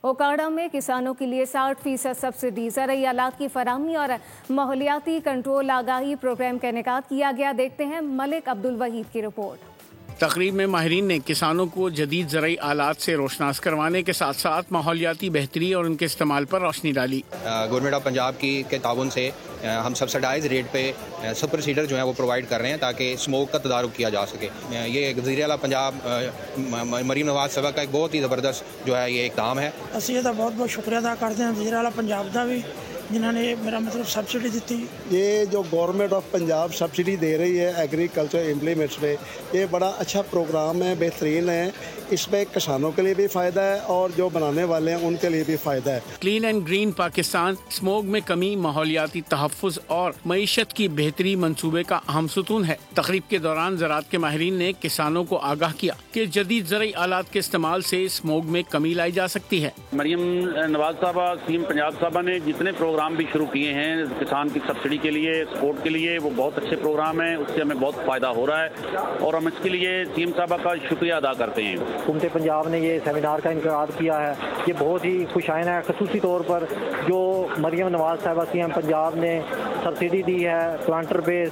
اوکاڑا میں کسانوں کے لیے 60% سبسڈی، زرعی آلات کی فراہمی اور ماحولیاتی کنٹرول آگاہی پروگرام کا انعقاد کیا گیا۔ دیکھتے ہیں ملک عبدالوحید کی رپورٹ۔ تقریب میں ماہرین نے کسانوں کو جدید زرعی آلات سے روشناس کروانے کے ساتھ ساتھ ماحولیاتی بہتری اور ان کے استعمال پر روشنی ڈالی۔ گورنمنٹ آف پنجاب کے تعاون سے ہم سبسڈائز ریٹ پہ سپر سیڈر جو ہیں وہ پرووائڈ کر رہے ہیں تاکہ اسموک کا تدارک کیا جا سکے۔ یہ وزیر اعلیٰ پنجاب مریم نواز صاحبہ کا ایک بہت ہی زبردست جو ہے یہ اقدام ہے۔ ਅਸੀਂ ਇਹਦਾ ਬਹੁਤ ਸ਼ੁਕਰੀਆ ਅਦਾ ਕਰਦੇ ਹਾਂ ਵਜ਼ੀਰ ਆਲਾ ਪੰਜਾਬ ਦਾ ਵੀ ਜਿਨ੍ਹਾਂ ਨੇ ਮੇਰਾ ਮਤਲਬ سبسڈی دیتی۔ یہ جو گورنمنٹ آف پنجاب سبسڈی دے رہی ہے ایگریکلچر امپلیمنٹس پہ، یہ بڑا اچھا پروگرام ہے، بہترین ہے۔ اس میں کسانوں کے لیے بھی فائدہ ہے اور جو بنانے والے ہیں ان کے لیے بھی فائدہ ہے۔ Clean and green Pakistan smog میں کمی، ماحولیاتی تحفظ اور معیشت کی بہتری منصوبے کا اہم ستون ہے۔ تقریب کے دوران زراعت کے ماہرین نے کسانوں کو آگاہ کیا کہ جدید زرعی آلات کے استعمال سے اسموگ میں کمی لائی جا سکتی ہے۔ مریم نواز صاحبہ سی ایم پنجاب صاحبہ نے جتنے پروگرام بھی شروع کیے ہیں کسان کی سبسڈی کے لیے، سپورٹ کے لیے، وہ بہت اچھے پروگرام ہیں، اس سے ہمیں بہت فائدہ ہو رہا ہے اور ہم اس کے لیے سی ایم صاحبہ کا شکریہ ادا کرتے ہیں۔ حکومت پنجاب نے یہ سیمینار کا انعقاد کیا ہے، یہ بہت ہی خوش آئین ہے، خصوصی طور پر جو مریم نواز صاحبہ سی ایم پنجاب نے سبسڈی دی ہے پلانٹر پہ،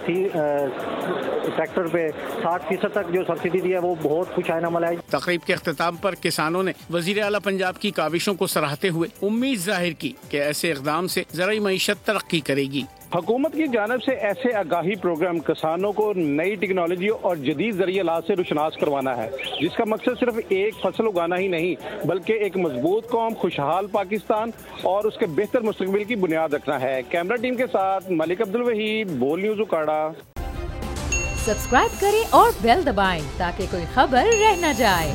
ٹریکٹر پہ 60% تک جو سبسڈی دی ہے وہ بہت خوش آئین عمل ہے۔ تقریب کے اختتام پر کسانوں نے وزیر اعلیٰ پنجاب کی کاوشوں کو سراہتے ہوئے امید ظاہر کی کہ ایسے اقدام سے زرعی معیشت ترقی کرے گی۔ حکومت کی جانب سے ایسے آگاہی پروگرام کسانوں کو نئی ٹیکنالوجی اور جدید زرعی آلات سے روشناس کروانا ہے، جس کا مقصد صرف ایک فصل اگانا ہی نہیں بلکہ ایک مضبوط قوم، خوشحال پاکستان اور اس کے بہتر مستقبل کی بنیاد رکھنا ہے۔ کیمرہ ٹیم کے ساتھ ملک عبدالوحید، بول نیوز اوکاڑا۔ سبسکرائب کریں اور بیل دبائیں تاکہ کوئی خبر رہ نہ جائے۔